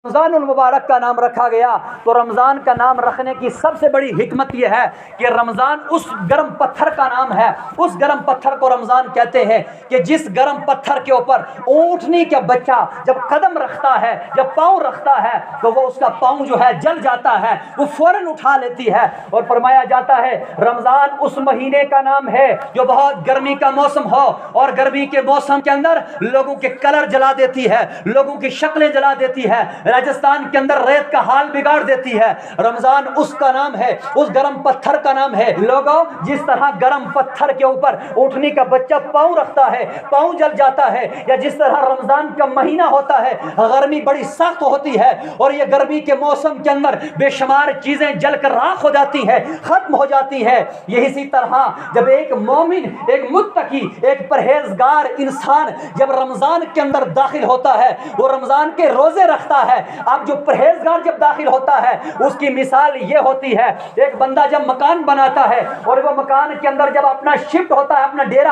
رمضان المبارک کا نام رکھا گیا تو رمضان کا نام رکھنے کی سب سے بڑی حکمت یہ ہے کہ رمضان اس گرم پتھر کا نام ہے. اس گرم پتھر کو رمضان کہتے ہیں کہ جس گرم پتھر کے اوپر اونٹنی کا بچہ جب قدم رکھتا ہے، جب پاؤں رکھتا ہے تو وہ اس کا پاؤں جو ہے جل جاتا ہے، وہ فوراً اٹھا لیتی ہے. اور فرمایا جاتا ہے رمضان اس مہینے کا نام ہے جو بہت گرمی کا موسم ہو اور گرمی کے موسم کے اندر لوگوں کے کلر جلا دیتی ہے، لوگوں کی شکلیں جلا دیتی ہے، راجستھان کے اندر ریت کا حال بگاڑ دیتی ہے. رمضان اس کا نام ہے، اس گرم پتھر کا نام ہے. لوگوں جس طرح گرم پتھر کے اوپر اونٹنی کا بچہ پاؤں رکھتا ہے، پاؤں جل جاتا ہے، یا جس طرح رمضان کا مہینہ ہوتا ہے گرمی بڑی سخت ہوتی ہے اور یہ گرمی کے موسم کے اندر بے شمار چیزیں جل کر راکھ ہو جاتی ہیں، ختم ہو جاتی ہے. یہ اسی طرح جب ایک مومن، ایک متقی، ایک پرہیزگار انسان جب رمضان کے اندر داخل ہوتا ہے، وہ رمضان کے روزے رکھتا ہے. اب جو پرہیزگار جب داخل ہوتا ہے اس کی مثال یہ ہوتی ہے، ایک بندہ جب مکان بناتا ہے اور وہ مکان کے اندر جب اپنا شفٹ ہوتا ہے، اپنا ڈیرا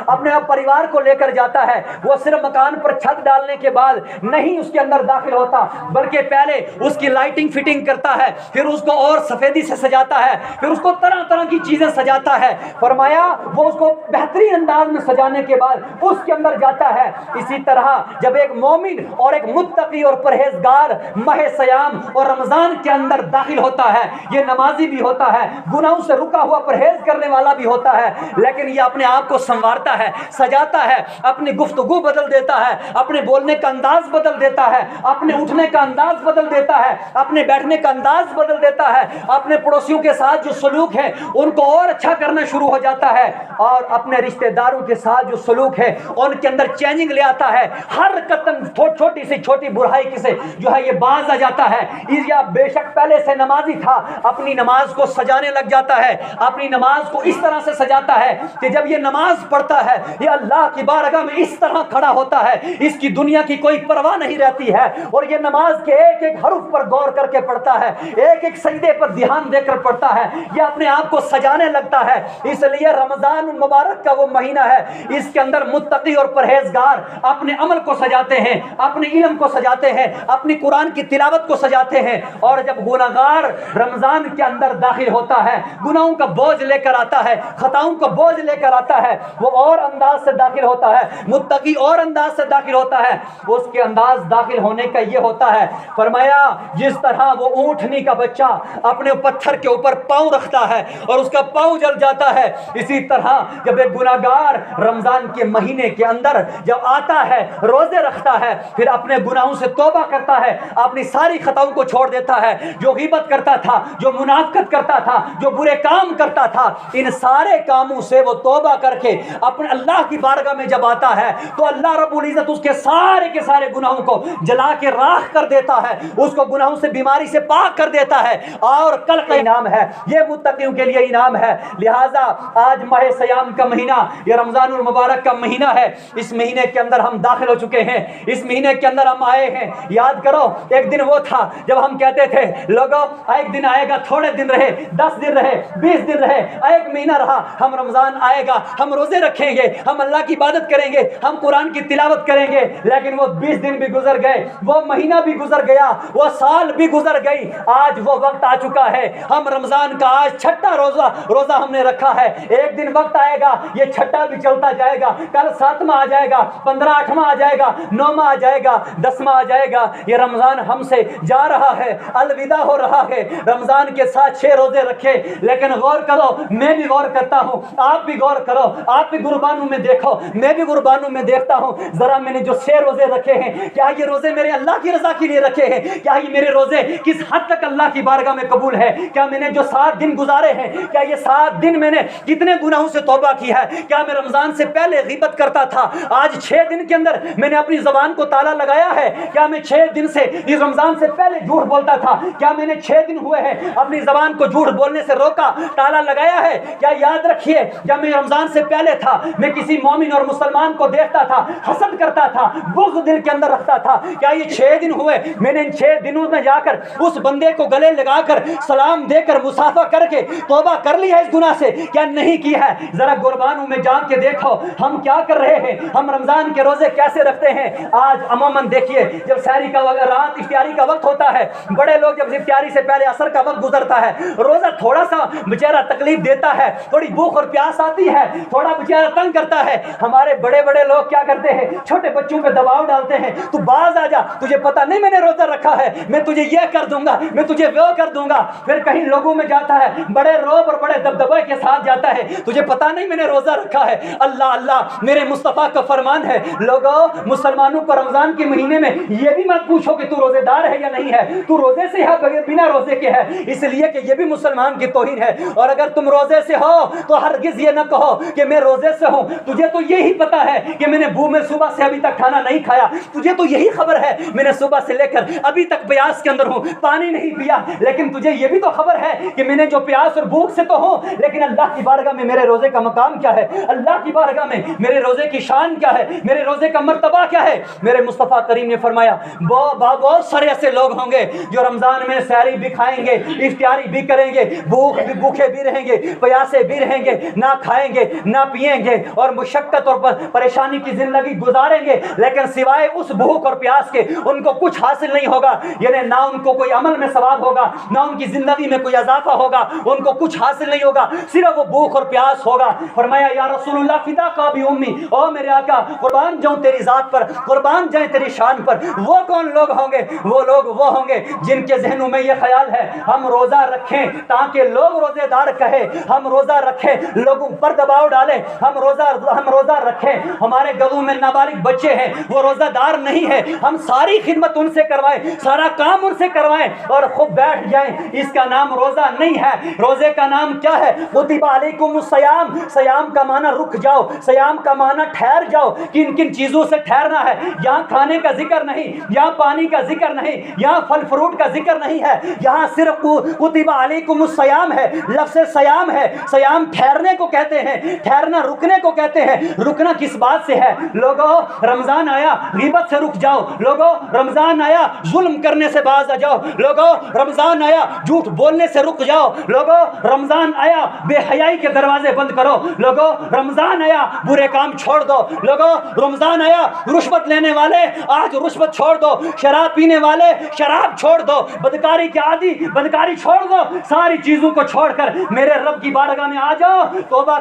اپنے پریوار کو لے کر جاتا ہے، وہ صرف مکان پر چھت ڈالنے کے بعد نہیں اس کے اندر داخل ہوتا، بلکہ پہلے اس کی لائٹنگ فٹنگ کرتا ہے، پھر اس کو اور سفیدی سے سجاتا ہے، پھر اس کو طرح طرح کی چیزیں سجاتا ہے. فرمایا وہ اس کو بہترین انداز میں سجانے کے بعد اس کے اندر جاتا ہے. اسی طرح جب ایک مومن اور ایک متقی اور پرہیزگار ماہ سیام اور رمضان کے اندر داخل ہوتا ہے، یہ نمازی بھی ہوتا ہے، گناہوں سے رکا ہوا پرہیز کرنے والا بھی ہوتا ہے، لیکن یہ اپنے آپ کو سنوارتا ہے، سجاتا ہے، اپنی گفتگو بدل دیتا ہے، اپنے بولنے کا انداز بدل دیتا ہے، اپنے اٹھنے کا انداز بدل دیتا ہے، اپنے بیٹھنے کا انداز بدل دیتا ہے، اپنے پڑوسیوں کے ساتھ جو سلوک ہے ان کو اور اچھا کرنا شروع ہو جاتا ہے، اور اپنے رشتہ داروں کے ساتھ جو سلوک ہے ان کے اندر چینجنگ لے آتا ہے. ہر قدم چھوٹی سے چھوٹی برائی سے جو ہے یہ باز آ جاتا ہے. یا بے شک پہلے سے نمازی تھا، اپنی نماز کو سجانے لگ جاتا ہے، اپنی نماز کو اس طرح سے سجاتا ہے کہ جب یہ نماز پڑھتا ہے یہ اللہ کی بارگاہ میں اس طرح کھڑا ہوتا ہے، اس کی دنیا کی کوئی پرواہ نہیں رہتی ہے، اور یہ نماز کے ایک ایک حرف پر غور کر کے پڑھتا ہے، ایک ایک سجدے پر دھیان دے کر پڑھتا ہے، یہ اپنے آپ کو سجانے لگتا ہے. اس لیے رمضان المبارک کا وہ مہینہ ہے، اس کے اندر متقی اور پرہیزگار اپنے عمل کو سجاتے ہیں، اپنے علم کو سجاتے ہیں، اپنی قرآن کی تلاوت کو سجاتے ہیں. اور جب گناہگار رمضان کے اندر داخل ہوتا ہے، گناہوں کا بوجھ لے کر آتا ہے، خطاؤں کا بوجھ لے کر آتا ہے، وہ اور انداز سے داخل ہوتا ہے، متقی اور انداز سے داخل ہوتا ہے. اس کے انداز داخل ہونے کا یہ ہوتا ہے، فرمایا جس طرح وہ اونٹنی کا بچہ اپنے پتھر کے اوپر پاؤں رکھتا ہے اور اس کا پاؤں جل جاتا ہے، اسی طرح جب ایک گناہگار رمضان کے مہینے کے اندر جب آتا ہے، روزے رکھتا ہے، پھر اپنے گناہوں سے توبہ کرتا ہے، اپنی ساری خطاؤں کو چھوڑ دیتا ہے، جو غیبت کرتا تھا، جو منافقت کرتا تھا، جو برے کام کرتا تھا، ان سارے کاموں سے وہ توبہ کر کے اپنے اللہ کی بارگاہ میں جب آتا ہے تو اللہ رب العزت اس کے سارے گناہوں کو جلا کے راکھ کر دیتا ہے، اس کو گناہوں سے بیماری سے پاک کر دیتا ہے. اور کل کا انعام ہے، یہ متقیوں کے لیے انعام ہے. لہٰذا آج ماہ سیام کا مہینہ، یہ رمضان المبارک کا مہینہ ہے، اس مہینے کے اندر ہم داخل ہو چکے ہیں، اس مہینے کے اندر ہم آئے ہیں. یاد کرو ایک دن وہ تھا جب ہم کہتے تھے لوگوں ایک دن آئے گا، تھوڑے دن رہے، 10 دن رہے، 20 دن رہے، ایک مہینہ رہا، ہم رمضان آئے گا، ہم روزے رکھیں گے، ہم اللہ کی عبادت کریں گے، ہم قرآن کی تلاوت کریں گے. لیکن وہ 20 دن بھی گزر گئے، وہ مہینہ بھی گزر گیا، وہ سال بھی گزر گئی. آج وہ وقت آ چکا ہے، ہم رمضان کا آج چھٹا روزہ ہم نے رکھا ہے. ایک دن وقت آئے گا یہ چھٹا بھی چلتا جائے گا، کل 7واں آ جائے گا، 15 8واں آ جائے گا، 9واں آ جائے گا، 10واں آ جائے گا. یہ رمضان ہم سے جا رہا ہے، الوداع ہو رہا ہے. رمضان کے ساتھ 6 روزے رکھے، لیکن غور کرو، میں بھی غور کرتا ہوں، آپ بھی غور کرو، آپ بھی قربانوں میں دیکھو، میں بھی قربانوں میں دیکھتا ہوں. ذرا میں نے جو 6 روزے رکھے ہیں، کیا یہ روزے میرے اللہ کی رضا کے لیے رکھے ہیں؟ کیا یہ میرے روزے کس حد تک اللہ کی بارگاہ میں قبول ہے؟ کیا میں نے جو 7 دن گزارے ہیں، کیا یہ 7 دن میں نے کتنے گناہوں سے توبہ کی ہے؟ کیا میں رمضان سے پہلے غیبت کرتا تھا، آج 6 دن کے اندر میں نے اپنی زبان کو تالا لگایا ہے؟ کیا میں 6 دن سے اس رمضان سے پہلے جھوٹ بولتا تھا؟ کیا میں نے 6 دن ہوئے ہیں اپنی زبان کو جھوٹ بولنے سے روکا، تالا لگایا ہے؟ کیا یاد رکھیے جب میں رمضان سے پہلے تھا، میں کسی مومن اور مسلمان کو دیکھتا تھا، حسد کرتا تھا، بغض دل کے اندر رکھتا تھا. کیا یہ 6 دن ہوئے میں نے ان 6 دنوں میں جا کر اس بندے کو گلے لگا کر سلام دے کر مصافحہ کر کے توبہ کر لی ہے اس گناہ سے؟ کیا نہیں کی ہے؟ ذرا قربانوں میں جان کے دیکھو ہم کیا کر رہے ہیں، ہم رمضان کے روزے کیسے رکھتے ہیں. آج عموماً دیکھیے جب سحری کا رات افطاری کا وقت ہوتا ہے، بڑے لوگ جب افطاری سے پہلے عصر کا وقت گزرتا ہے، روزہ تھوڑا سا بیچارہ تکلیف دیتا ہے، تھوڑی بھوک اور پیاس آتی ہے، تھوڑا بیچارہ تنگ کرتا ہے۔ ہمارے بڑے بڑے لوگ کیا کرتے ہیں، چھوٹے بچوں پہ دباؤ ڈالتے ہیں، تو باز آ جا، تجھے پتا نہیں میں نے روزہ رکھا ہے، میں تجھے یہ کر دوں گا، میں تجھے وہ کر دوں گا۔ پھر کہیں لوگوں میں جاتا ہے، بڑے روب اور بڑے دبدبے کے ساتھ جاتا ہے، تجھے پتا نہیں میں نے روزہ رکھا ہے۔ اللہ اللہ، میرے مصطفیٰ کا فرمان ہے، لوگوں مسلمانوں کو رمضان کے مہینے میں یہ بھی مت پوچھو کہ تو روزے دار ہے یا نہیں ہے، تو روزے سے ہے بنا روزے کے ہے، اس لیے کہ یہ بھی مسلمان کی توہین ہے۔ اور اگر تم روزے سے ہو تو ہرگز یہ نہ کہو کہ میں روزے سے ہوں، تجھے تو یہی پتا ہے کہ میں نے میں صبح سے ابھی تک کھانا نہیں کھایا، تجھے تو یہی خبر ہے میں نے صبح سے لے کر ابھی تک پیاس کے اندر ہوں، پانی نہیں پیا، لیکن تجھے یہ بھی تو خبر ہے کہ میں نے جو پیاس اور بھوک سے تو ہوں، لیکن اللہ کی بارگاہ میں میرے روزے کا مقام کیا ہے، اللہ کی بارگاہ میں میرے روزے کی شان کیا ہے، میرے روزے کا مرتبہ کیا ہے۔ میرے مصطفیٰ کریم نے فرمایا بہت سارے ایسے لوگ ہوں گے جو رمضان میں سحری بھی کھائیں گے، افطاری بھی کریں گے، بھوکے بھی رہیں گے، پیاسے بھی رہیں گے، نہ کھائیں گے نہ پئیں گے، اور مشقت اور پریشانی کی زندگی گزاریں گے، لیکن سوائے اس بھوک اور پیاس کے ان کو کچھ حاصل نہیں ہوگا، یعنی نہ ان کو کوئی عمل میں ثواب ہوگا، نہ ان کی زندگی میں کوئی اضافہ ہوگا، ان کو کچھ حاصل نہیں ہوگا، صرف وہ بھوک اور پیاس ہوگا۔ فرمایا یا رسول اللہ فدا کا بھی امی، او میرے آقا قربان جاؤں تیری ذات پر، قربان جائیں تیری شان پر۔ وہ کون لوگ ہوں گے؟ وہ لوگ وہ ہوں گے جن کے ذہنوں میں یہ خیال ہے ہم روزہ رکھیں تاکہ لوگ روزے دار کہے، ہم روزہ رکھیں لوگوں پر دباؤ ڈالیں، ہم روزہ رکھیں، ہمارے گھروں میں نابالغ بچے ہیں وہ روزہ دار نہیں ہے، ہم ساری خدمت ان سے کروائیں، سارا کام ان سے کروائیں اور خود بیٹھ جائیں۔ اس کا نام روزہ نہیں ہے۔ روزے کا نام کیا ہے؟ کتب علیکم الصیام، صیام کا معنی رک جاؤ، صیام کا معنی ٹھہر جاؤ۔ کن کن چیزوں سے ٹھہرنا ہے؟ یہاں کھانے کا ذکر نہیں، یہاں پانی کا ذکر نہیں، یہاں پھل فروٹ کا ذکر نہیں ہے، یہاں صرف کتب علیکم الصیام ہے، لفظ سیام ہے۔ سیام ٹھہرنے کو کہتے ہیں، ٹھہرنا رکنے کو کہتے ہیں۔ رکنا کس بات سے ہے؟ لوگوں رمضان آیا غیبت سے رک جاؤ، لوگوں رمضان آیا ظلم کرنے سے باز آ جاؤ، لوگوں رمضان آیا جھوٹ بولنے سے رک جاؤ، لوگوں رمضان آیا بے حیائی کے دروازے بند کرو، لوگوں رمضان آیا برے کام چھوڑ دو، لوگوں رمضان آیا رشوت لینے والے آج رشوت چھوڑ دو، شراب پینے والے شراب چھوڑ دو، بدکاری کے عادی بدکاری چھوڑ دو، ساری چیزوں کو چھوڑ کر میرے رب کی بارگاہ میں آ جاؤ۔ توبہ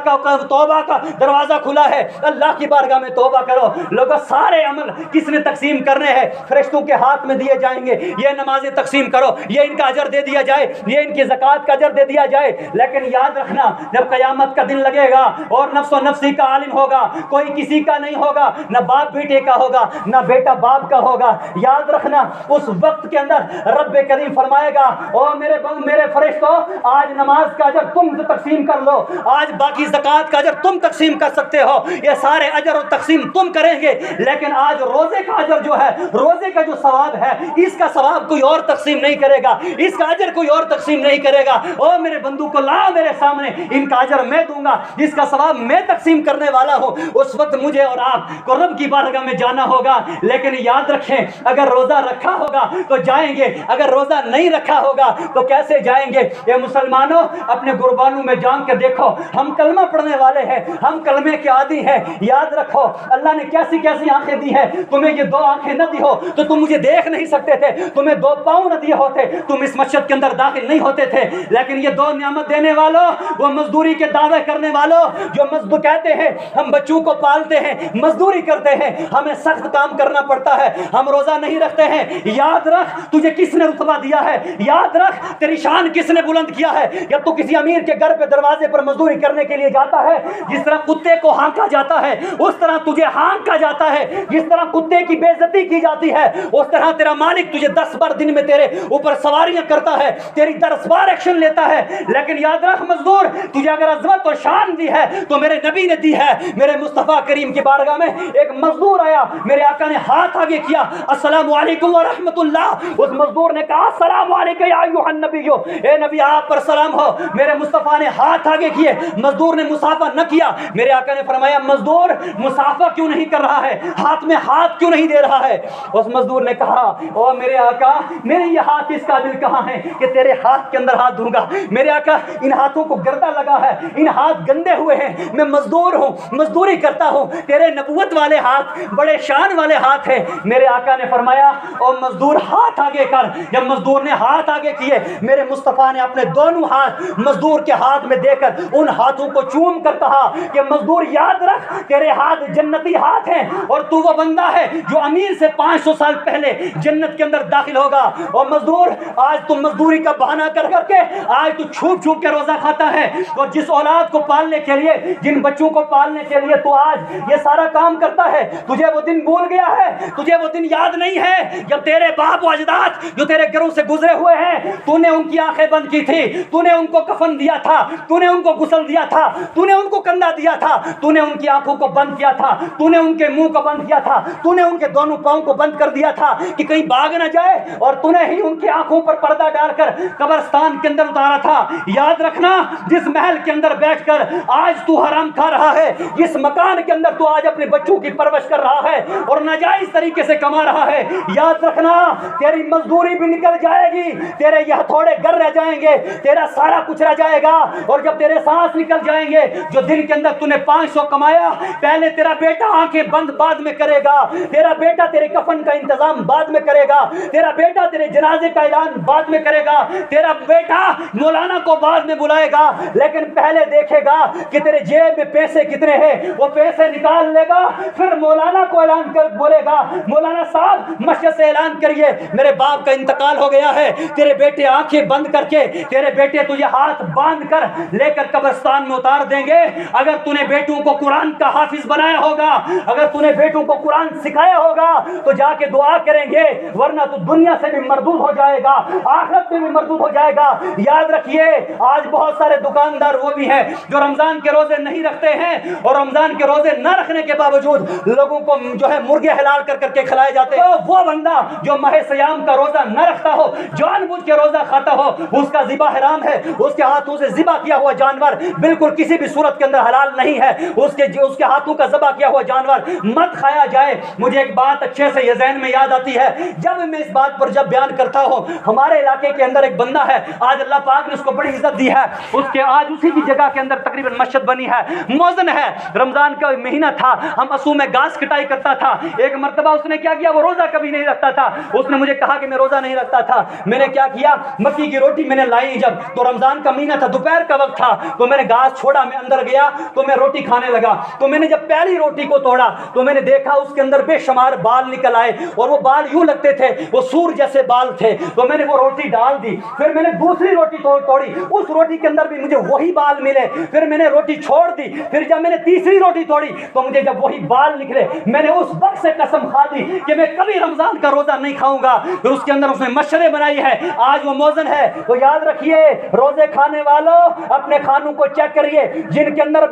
کا دروازہ کھلا ہے، اللہ کی بارگاہ میں توبہ کرو۔ لوگوں سارے عمل کس نے تقسیم کرنے ہیں؟ فرشتوں کے ہاتھ میں دیے جائیں گے، یہ نمازیں تقسیم کرو، یہ ان کا اجر دے دیا جائے، یہ ان کی زکوٰۃ کا اجر دے دیا جائے۔ لیکن یاد رکھنا جب قیامت کا دن لگے گا اور نفس و نفسی کا عالم ہوگا، کوئی کسی کا نہیں ہوگا، نہ باپ بیٹے کا ہوگا نہ بیٹا باپ کا ہوگا۔ یاد رکھنا اس وقت کے اندر رب کریم فرمائے گا او میرے فرشتوں آج نماز کا اجر تم تقسیم کر لو، آج باقی زکوٰۃ کا اجر تم تقسیم کر سکتے ہو، یہ سارے اجر و تقسیم تم کریں گے، لیکن آج روزے کا اجر جو ہے، روزے کا جو ثواب ہے، اس کا ثواب کوئی اور تقسیم نہیں کرے گا، اس کا اجر کوئی اور تقسیم نہیں کرے گا۔ او میرے بندو کو لا میرے سامنے، ان کا اجر میں دوں گا، اس کا ثواب میں تقسیم کرنے والا ہوں۔ اس وقت مجھے اور آپ کو رب کی بارگاہ میں جانا ہوگا، لیکن یاد رکھیں اگر روزہ رکھا ہوگا تو جائیں گے، اگر روزہ نہیں رکھا ہوگا تو کیسے جائیں گے؟ یہ مسلمانوں اپنے قربانوں میں جان کے دیکھو، ہم کلمہ پڑھنے والے ہیں، ہم کلمے کے عادی ہیں۔ یاد رکھو اللہ نے کیسی کیسی آنکھیں دی ہیں، تمہیں یہ 2 آنکھیں نہ دی ہو تو تم مجھے دیکھ نہیں سکتے تھے، تمہیں 2 پاؤں نہ دیے ہوتے تم اس مسجد کے اندر داخل نہیں ہوتے تھے، لیکن یہ 2 نعمت دینے والوں، وہ مزدوری کے دعوے کرنے والوں جو مزدور کہتے ہیں ہم بچوں کو پالتے ہیں، مزدوری کرتے ہیں، ہمیں سخت کام کرنا پڑتا ہے، ہم روزہ نہیں رکھتے ہیں۔ یاد رکھ تجھے کس نے رتبہ دیا ہے، یاد رکھ تیری شان کس نے بلند کیا ہے۔ جب تو کسی امیر کے گھر پہ دروازے پر مزدوری کرنے کے لیے جاتا ہے، جس طرح کتے کو ہانکا جاتا ہے اس طرح تجھے ہانکا جاتا ہے، جس طرح کتے کی بے عزتی کی جاتی ہے اس طرح تیرا مالک تجھے 10 بار دن میں تیرے اوپر سواریاں کرتا ہے، تیری 10 بار ایکشن لیتا ہے۔ لیکن یاد رکھ مزدور تجھے اگر عظمت و شان دی ہے تو میرے نبی نے دی ہے۔ میرے مصطفیٰ کریم کی بارگاہ میں ایک مزدور آیا، میرے آقا نے ہاتھ آگے کیا، السلام علیکم ورحمۃ اللہ۔ اس مزدور نے کہا السلام علیکم یا ایھا النبی، اے نبی آپ پر سلام ہو۔ میرے مصطفیٰ نے ہاتھ آگے کیے، مزدور نے مصافحہ نہ کیا۔ میرے آقا نے فرمایا مزدور مصافحہ کیوں نہیں کر رہا ہے، ہاتھ میں ہاتھ کیوں نہیں دے رہا ہے؟ اس مزدور نے کہا او میرے آقا میرے یہ ہاتھ اس قابل کہاں ہیں کہ تیرے ہاتھ کے اندر ہاتھ دوں گا؟ میرے آقا ان ہاتھوں کو گردہ لگا ہے، ان ہاتھ گندے ہوئے ہیں، میں مزدور ہوں، مزدوری کرتا ہوں، تیرے نبوت والے ہاتھ بڑے شان والے ہاتھ ہیں۔ میرے آقا نے فرمایا فرمایا اور مزدور ہاتھ آگے کر. جب مزدور نے ہاتھ آگے کیے, میرے مصطفیٰ نے اپنے دونوں ہاتھ مزدور کے ہاتھ میں دے کر ان ہاتھوں کو چوم کر کہا کہ مزدور یاد رکھ تیرے ہاتھ جنتی ہاتھ ہیں, اور تو وہ بندہ ہے جو امیر سے 500 سال پہلے جنت کے اندر داخل ہوگا. اور مزدور, آج تم مزدوری کا بہانہ کر کر کے آج تو چھوپ چھوپ کے روزہ کھاتا ہے, اور جس اولاد کو پالنے کے لیے, جن بچوں کو پالنے کے لیے تو آج یہ سارا کام کرتا ہے, تجھے وہ دن بھول گیا ہے, تجھے وہ دن یاد نہیں ہے جب تیرے باپ و اجداد جو تیرے گھروں سے گزرے ہوئے ہیں, تو نے ان کی آنکھیں بند کی تھی, تو نے ان کو کفن دیا تھا, تو نے ان کو غسل دیا تھا, تو نے ان کو کندھا دیا تھا, تو نے ان کی آنکھوں کو بند کیا تھا, تو نے ان کے منہ کو بند کیا تھا, تو نے ان کے دونوں پاؤں کو بند کر دیا تھا کہ کہیں بھاگ نہ جائے, اور تو نے ہی ان کی آنکھوں پر پردہ ڈال کر قبرستان کے اندر اتارا تھا. یاد رکھنا, جس محل کے اندر بیٹھ کر آج تو حرام کھا رہا ہے, جس مکان کے اندر تو آج اپنے بچوں کی پرورش کر رہا ہے اور ناجائز طریقے سے کما رہا ہے, یاد رکھنا تیری مزدوری بھی نکل جائے گی, تیرے یہ تھوڑے گھر رہ جائیں گے, تیرا سارا کچھ رہ جائے گا, اور جب تیرے سانس نکل جائیں گے, جو دن کے اندر تو نے 500 کمایا, پہلے تیرا بیٹا آنکھیں بند بعد میں کرے گا, تیرا بیٹا تیرے کفن کا انتظام بعد میں کرے گا, تیرا بیٹا تیرے جنازے کا اعلان بعد میں کرے گا, تیرا بیٹا مولانا کو بعد میں بلائے گا, لیکن پہلے دیکھے گا کہ تیرے جیب میں پیسے کتنے ہیں, وہ پیسے نکال لے گا, پھر مولانا کو اعلان کر بولے گا, مولانا صاحب مسجد سے اعلان کریے میرے باپ کا انتقال ہو گیا ہے. تیرے بیٹے آنکھیں بند کر کے, تیرے بیٹے تجھے ہاتھ باندھ کر لے کر قبرستان میں اتار دیں گے. اگر تو نے بیٹوں کو قرآن کا حافظ بنایا ہوگا, اگر تو نے بیٹوں کو قرآن سکھایا ہوگا تو جا کے دعا کریں گے, ورنہ تو دنیا سے بھی مردود ہو جائے گا, آخرت میں بھی مردود ہو جائے گا. یاد رکھیے, آج بہت سارے دکاندار وہ بھی ہیں جو رمضان کے روزے نہیں رکھتے ہیں, اور رمضان کے روزے نہ رکھنے کے باوجود لوگوں کو جو ہے مرغے حلال کر کر کے کھلائے جاتے ہیں. وہ بندہ جو ماہ سیام کا روزہ نہ رکھتا ہو, جان بوجھ کے روزہ کھاتا ہو, اس کا ذبح حرام ہے, اس کے ہاتھوں سے ذبح کیا ہوا جانور بالکل کسی بھی صورت کے اندر حلال نہیں ہے, اس کے ہاتھوں کا ذبح کیا ہوا جانور مت کھایا جائے. مجھے ایک بات اچھے سے یہ ذہن میں یاد آتی ہے, جب میں اس بات پر جب بیان کرتا ہوں, ہمارے علاقے کے اندر ایک بندہ ہے, آج اللہ پاک نے اس کو بڑی عزت دی ہے, اس کے آج اسی کی جگہ کے اندر تقریباً مسجد بنی ہے, مؤذن ہے. رمضان کا مہینہ تھا, ہم اسو میں گھاس کٹائی کرتا تھا. ایک مرتبہ اس نے کیا کیا, وہ روزہ کبھی نہیں رکھتا تھا, اس نے مجھے کہا کہ میں روزہ نہیں رکھتا تھا. میں نے کیا کیا, مکی کی روٹی میں نے لائی, جب تو رمضان کا مہینہ تھا, دوپہر کا وقت تھا, تو میں نے گھاس چھوڑا, میں اندر گیا تو میں روٹی کھانے لگا. تو میں نے جب پہلی روٹی کو توڑا تو میں نے دیکھا اس کے اندر بے شمار بال نکل آئے, اور وہ بال یوں لگتے تھے وہ سور جیسے بال تھے. تو میں نے وہ روٹی ڈال دی, پھر میں نے دوسری روٹی توڑی, اس روٹی کے اندر بھی مجھے وہی بال ملے, پھر میں نے روٹی چھوڑ دی. پھر جب میں نے تیسری روٹی توڑی تو مجھے جب وہی بال نکلے, میں نے اس وقت سے قسم کھا دی کہ میں کبھی رمضان کا روزہ نہیں کھاؤں گا. پھر اس کے اندر اس نے مشورے بنائی ہے, آج وہ مؤذن ہے. تو یاد رکھیے, روزے کھانے والوں اپنے کھانوں کو چیک کریے, جن کے اندر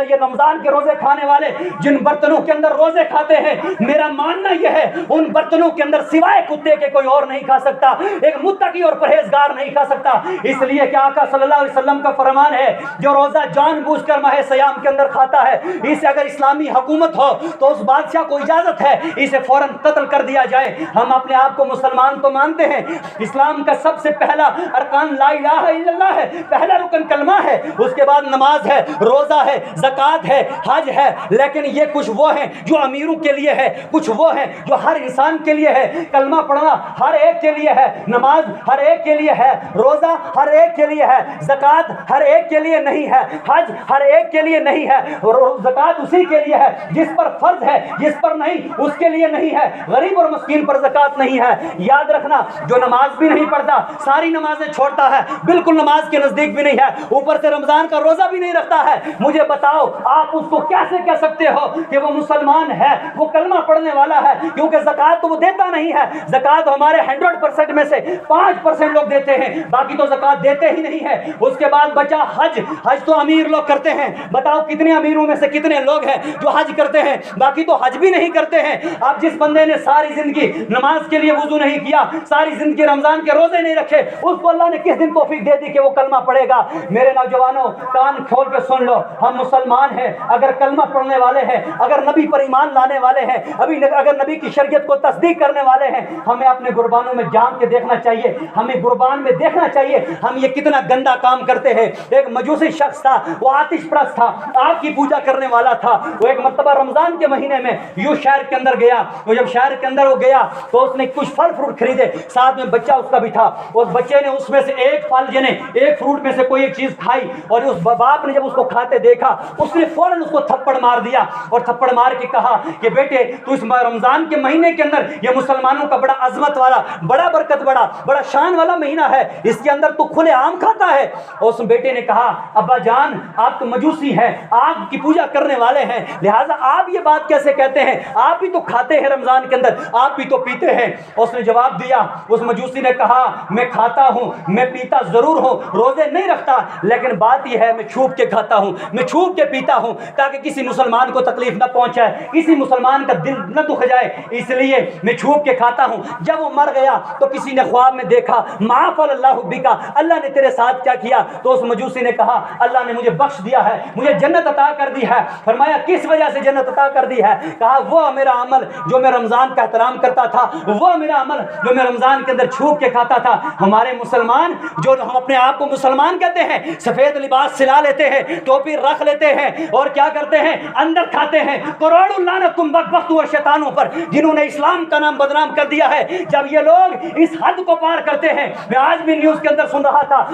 یہ رمضان کے روزے کھانے والے جن برتنوں کے اندر روزے کھاتے ہیں, میرا ماننا یہ ہے ان برتنوں کے اندر سوائے کتے کے کوئی اور نہیں کھا سکتا, ایک متقی اور پرہیزگار نہیں کھا سکتا. اس لیے کہ آقا صلی اللہ علیہ وسلم کا فرمان ہے, جو روزہ جان بوجھ کر ماہ سیام کے اندر کھاتا ہے, اسے اگر اسلامی حکومت ہو تو اس بادشاہ کو اجازت ہے اسے فوراً قتل کر دیا جائے. ہم اپنے آپ کو مسلمان تو مانتے ہیں, اسلام کا سب سے پہلا ارکان لا الہ الا اللہ ہے, پہلا رکن کلمہ ہے, اس کے بعد نماز ہے, روزہ ہے, زکوٰۃ ہے, حج ہے. لیکن یہ کچھ وہ ہیں جو امیروں کے لیے ہے, کچھ وہ ہیں جو ہر انسان کے لیے ہے. کلمہ پڑھنا ہر ایک کے لیے ہے, نماز ہر ایک کے لیے ہے, روزہ ہر ایک کے لیے ہے, زکوٰۃ ہر ایک کے لیے نہیں ہے, حج ہر ایک کے لیے نہیں ہے. زکوٰۃ اسی کے لیے ہے جس پر فرض ہے, جس پر نہیں اس کے لیے نہیں ہے. غریب اور مسکین پر زکوٰۃ نہیں ہے. یاد رکھنا, جو نماز بھی نہیں پڑھتا, ساری نمازیں چھوڑتا ہے, بالکل نماز کے نزدیک بھی نہیں ہے, اوپر سے رمضان کا روزہ بھی نہیں رکھتا ہے, مجھے بتاؤ آپ اس کو کیسے کہہ سکتے ہو کہ وہ مسلمان ہے, وہ کلمہ پڑھنے والا ہے؟ کیونکہ زکوٰۃ تو وہ دیتا نہیں ہے. زکوٰۃ ہمارے 100% میں سے 5% لوگ دیتے ہیں, باقی تو زکوٰۃ دیتے ہی نہیں ہے. اس کے بعد بچا حج. حج تو امیر لوگ کرتے ہیں, بتاؤ کتنے امیروں میں سے کتنے لوگ ہیں جو حج کرتے ہیں, باقی تو حج بھی نہیں کرتے ہیں. اب جس بندے نے ساری زندگی نماز کے لیے وضو نہیں کیا, ساری زندگی رمضان کے روزے نہیں رکھے, اس کو اللہ نے کس دن توفیق دے دی کہ وہ کلمہ پڑھے گا؟ میرے نوجوانوں کان کھول کے سن لو, ہم مسلمان ہیں, اگر کلمہ پڑھنے والے ہیں, اگر نبی پر ایمان لانے والے ہیں, اگر نبی کی شریعت کو تصدیق کرنے والے ہیں, ہمیں اپنے قربانوں میں جان کے دیکھنا چاہیے, ہمیں قربان میں دیکھنا چاہیے ہم یہ کتنا گندا کام کرتے ہیں. ایک مجوسی شخص تھا, وہ آتش پرست تھا, آگ کی پوجا کرنے والا تھا. وہ ایک مرتبہ رمضان کے مہینے میں یوں شہر کے اندر گیا, تو جب شہر کے اندر وہ گیا تو اس نے کچھ پھل فروٹ خریدے، ساتھ میں بچہ اس کا بھی تھا، اس بچے نے اس میں سے ایک پھل ایک فروٹ میں سے کوئی ایک چیز کھائی، اور اس باپ نے جب اس کو کھاتے دیکھا اس نے فوراً اس کو تھپڑ مار دیا، اور تھپڑ مار کے کہا کہ بیٹے تو اس رمضان کے مہینے کے اندر، یہ مسلمانوں کا بڑا عظمت والا، بڑا برکت بڑا شان والا مہینہ ہے، اس کے اندر تو کھلے عام کھاتا ہے۔ اور اس بیٹے نے کہا ابا جان آپ تو مجوسی ہیں، آگ کی پوجا کرنے والے ہیں، لہٰذا آپ یہ بات کیسے کہتے ہیں، آپ بھی تو کھاتے ہیں رمضان کے اندر، آپ بھی تو پیتے ہیں۔ اس نے جواب دیا، اس مجوسی نے کہا میں کھاتا ہوں، میں پیتا ضرور ہوں، روزے نہیں رکھتا، لیکن بات یہ ہے میں چھپ کے کھاتا ہوں، میں چھپ کے پیتا ہوں تاکہ کسی مسلمان کو تکلیف نہ پہنچائے، کسی مسلمان کا دل نہ دکھ جائے، اس لیے میں چھپ کے کھاتا ہوں۔ جب وہ مر گیا تو کسی نے خواب میں دیکھا معاف اللہ بکا، اللہ نے تیرے ساتھ کیا کیا؟ تو اس مجوسی نے کہا اللہ نے مجھے بخش دیا ہے، مجھے جنت عطا کر دی ہے۔ فرمایا کس وجہ سے جنت عطا کر دی ہے؟ کہا وہ میرا عمل جو میں رمضان کا احترام کرتا تھا، وہ میرا عمل جو میں رمضان کے اندر چھپ کے کھاتا تھا۔ ہمارے مسلمان جو ہم اپنے آپ کو مسلمان کہتے ہیں، سفید لباس سلا لیتے ہیں، ٹوپی رکھ لیتے ہیں، اور کیا کرتے ہیں اندر کھاتے ہیں۔ کروڑوں لعنت تم بدبختوں اور شیطانوں پر جنہوں نے اسلام کا نام بدنام کر دیا ہے۔ جب یہ لوگ اس حد کو پار کرتے ہیں، میں آج بھی نیوز کے اندر سن رہا تھا،